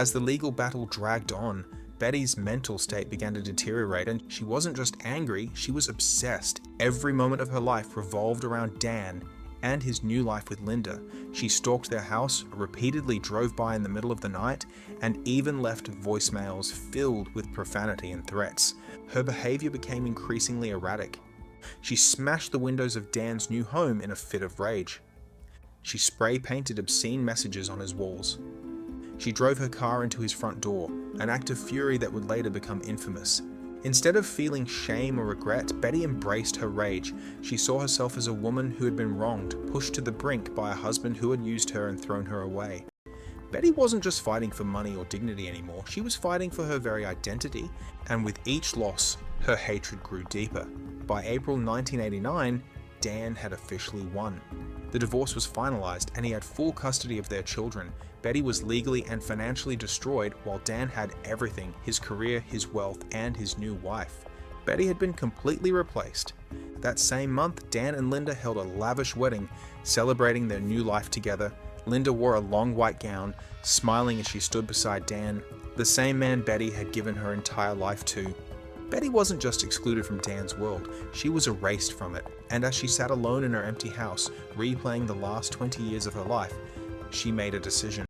As the legal battle dragged on, Betty's mental state began to deteriorate, and she wasn't just angry, she was obsessed. Every moment of her life revolved around Dan and his new life with Linda. She stalked their house, repeatedly drove by in the middle of the night, and even left voicemails filled with profanity and threats. Her behavior became increasingly erratic. She smashed the windows of Dan's new home in a fit of rage. She spray-painted obscene messages on his walls. She drove her car into his front door, an act of fury that would later become infamous. Instead of feeling shame or regret, Betty embraced her rage. She saw herself as a woman who had been wronged, pushed to the brink by a husband who had used her and thrown her away. Betty wasn't just fighting for money or dignity anymore, she was fighting for her very identity, and with each loss, her hatred grew deeper. By April 1989, Dan had officially won. The divorce was finalized and he had full custody of their children. Betty was legally and financially destroyed while Dan had everything: his career, his wealth, and his new wife. Betty had been completely replaced. That same month, Dan and Linda held a lavish wedding, celebrating their new life together. Linda wore a long white gown, smiling as she stood beside Dan, the same man Betty had given her entire life to. Betty wasn't just excluded from Dan's world, she was erased from it, and as she sat alone in her empty house, replaying the last 20 years of her life, she made a decision.